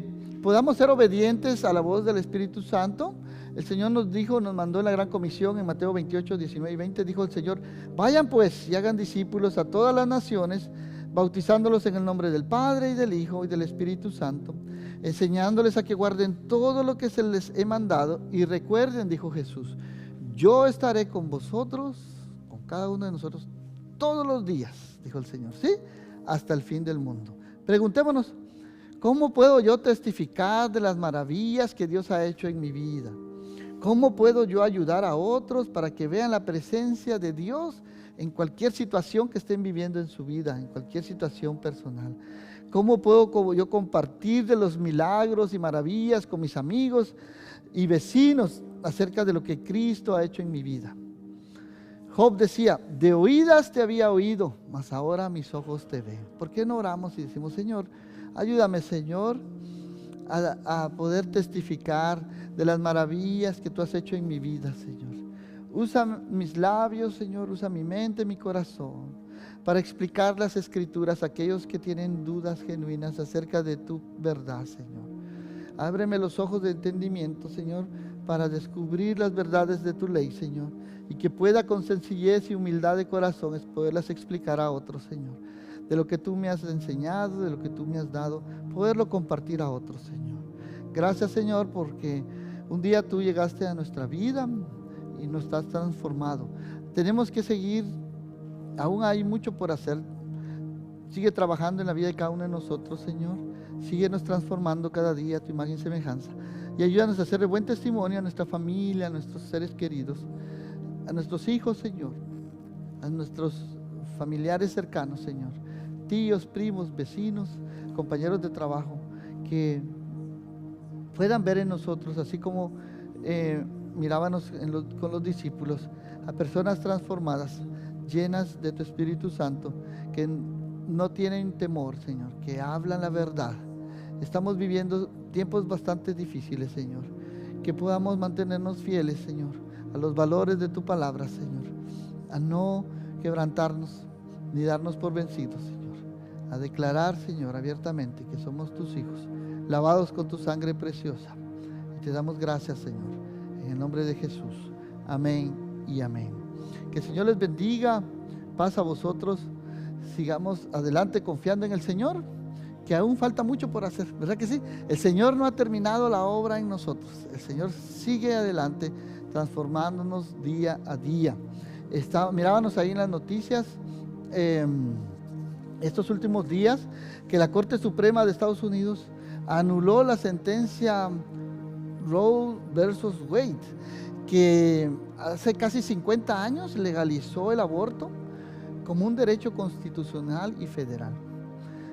podamos ser obedientes a la voz del Espíritu Santo. El Señor nos dijo, nos mandó en la gran comisión en Mateo 28, 19 y 20, dijo el Señor: vayan pues y hagan discípulos a todas las naciones, bautizándolos en el nombre del Padre y del Hijo y del Espíritu Santo, enseñándoles a que guarden todo lo que se les he mandado, y recuerden, dijo Jesús, yo estaré con vosotros, con cada uno de nosotros, todos los días, dijo el Señor, ¿sí? Hasta el fin del mundo. Preguntémonos, ¿cómo puedo yo testificar de las maravillas que Dios ha hecho en mi vida? ¿Cómo puedo yo ayudar a otros para que vean la presencia de Dios en cualquier situación que estén viviendo en su vida, en cualquier situación personal? ¿Cómo puedo yo compartir de los milagros y maravillas con mis amigos y vecinos acerca de lo que Cristo ha hecho en mi vida? Job decía, de oídas te había oído, mas ahora mis ojos te ven. ¿Por qué no oramos y decimos, Señor, ayúdame, Señor, a poder testificar de las maravillas que tú has hecho en mi vida, Señor? Usa mis labios, Señor, usa mi mente, mi corazón, para explicar las Escrituras a aquellos que tienen dudas genuinas acerca de tu verdad, Señor. Ábreme los ojos de entendimiento, Señor, para descubrir las verdades de tu ley, Señor, y que pueda con sencillez y humildad de corazón poderlas explicar a otros, Señor. De lo que tú me has enseñado, de lo que tú me has dado, poderlo compartir a otros, Señor. Gracias, Señor, porque un día tú llegaste a nuestra vida y nos has transformado. Tenemos que seguir, aún hay mucho por hacer. Sigue trabajando en la vida de cada uno de nosotros, Señor. Síguenos transformando cada día a tu imagen y semejanza. Y ayúdanos a hacer buen testimonio a nuestra familia, a nuestros seres queridos, a nuestros hijos, Señor, a nuestros familiares cercanos, Señor, tíos, primos, vecinos, compañeros de trabajo, que puedan ver en nosotros, así como mirábamos con los discípulos, a personas transformadas, llenas de tu Espíritu Santo, que no tienen temor, Señor, que hablan la verdad. Estamos viviendo tiempos bastante difíciles, Señor, que podamos mantenernos fieles, Señor, a los valores de tu palabra, Señor, a no quebrantarnos ni darnos por vencidos, Señor, a declarar, Señor, abiertamente que somos tus hijos, lavados con tu sangre preciosa. Y te damos gracias, Señor, en el nombre de Jesús. Amén y amén. Que el Señor les bendiga, paz a vosotros. Sigamos adelante confiando en el Señor, que aún falta mucho por hacer, ¿verdad que sí? El Señor no ha terminado la obra en nosotros. El Señor sigue adelante, transformándonos día a día. Mirábamos ahí en las noticias estos últimos días que la Corte Suprema de Estados Unidos anuló la sentencia Roe versus Wade, que hace casi 50 años legalizó el aborto como un derecho constitucional y federal.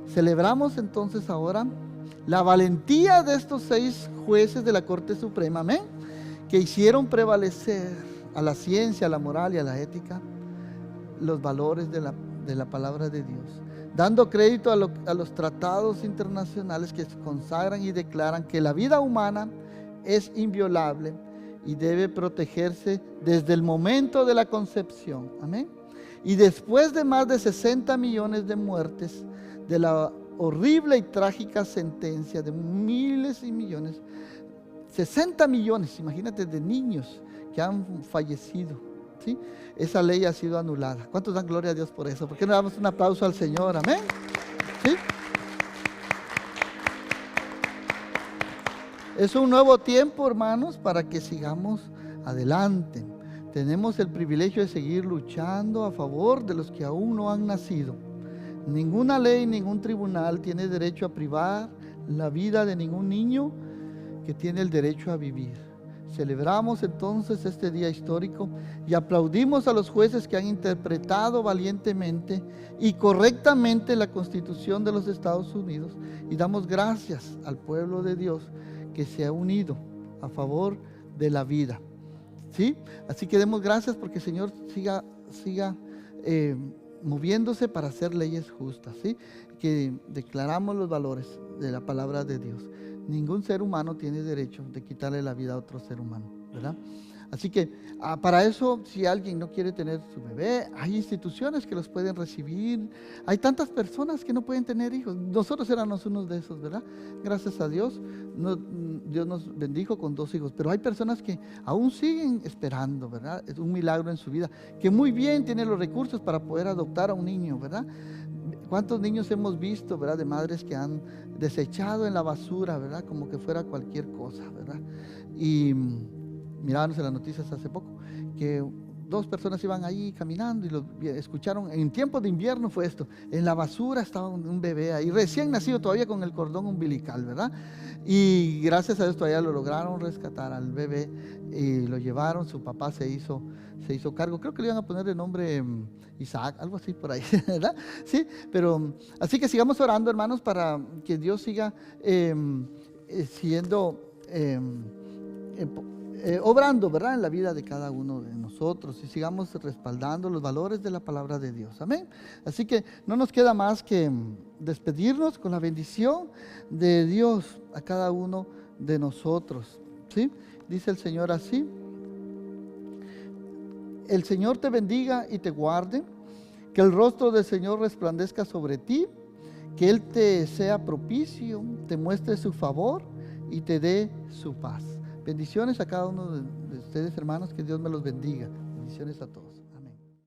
Celebramos entonces ahora la valentía de estos 6 jueces de la Corte Suprema, amén, que hicieron prevalecer a la ciencia, a la moral y a la ética los valores de la palabra de Dios, dando crédito a los tratados internacionales que consagran y declaran que la vida humana es inviolable y debe protegerse desde el momento de la concepción, amén. Y después de más de 60 millones de muertes, de la horrible y trágica sentencia de miles y millones, 60 millones, imagínate, de niños que han fallecido, ¿sí? Esa ley ha sido anulada. ¿Cuántos dan gloria a Dios por eso? ¿Por qué no damos un aplauso al Señor? Amén. ¿Sí? Es un nuevo tiempo, hermanos, para que sigamos adelante. Tenemos el privilegio de seguir luchando a favor de los que aún no han nacido. Ninguna ley, ningún tribunal tiene derecho a privar la vida de ningún niño que tiene el derecho a vivir. Celebramos entonces este día histórico y aplaudimos a los jueces que han interpretado valientemente y correctamente la Constitución de los Estados Unidos, y damos gracias al pueblo de Dios que se ha unido a favor de la vida, ¿sí? Así que demos gracias porque el Señor siga moviéndose para hacer leyes justas, ¿sí? Que declaramos los valores de la palabra de Dios. Ningún ser humano tiene derecho de quitarle la vida a otro ser humano, ¿verdad? Así que para eso, si alguien no quiere tener su bebé, hay instituciones que los pueden recibir. Hay tantas personas que no pueden tener hijos. Nosotros éramos unos de esos, ¿verdad? Gracias a Dios, Dios nos bendijo con 2 hijos. Pero hay personas que aún siguen esperando, ¿verdad? Es un milagro en su vida, que muy bien tienen los recursos para poder adoptar a un niño, ¿verdad? ¿Cuántos niños hemos visto, verdad, de madres que han desechado en la basura, verdad, como que fuera cualquier cosa, verdad? Y mirábamos en las noticias hace poco que 2 personas iban ahí caminando y lo escucharon. En tiempos de invierno fue esto. En la basura estaba un bebé ahí, recién nacido todavía con el cordón umbilical, ¿verdad? Y gracias a Dios todavía lo lograron rescatar al bebé y lo llevaron. Su papá se hizo cargo. Creo que le iban a poner de nombre Isaac, algo así por ahí, ¿verdad? Sí, pero así que sigamos orando, hermanos, para que Dios siga siendo obrando, ¿verdad?, en la vida de cada uno de nosotros, y sigamos respaldando los valores de la palabra de Dios. Amén. Así que no nos queda más que despedirnos con la bendición de Dios a cada uno de nosotros, ¿sí? Dice el Señor así: el Señor te bendiga y te guarde, que el rostro del Señor resplandezca sobre ti, que Él te sea propicio, te muestre su favor y te dé su paz. Bendiciones a cada uno de ustedes, hermanos, que Dios me los bendiga. Bendiciones a todos.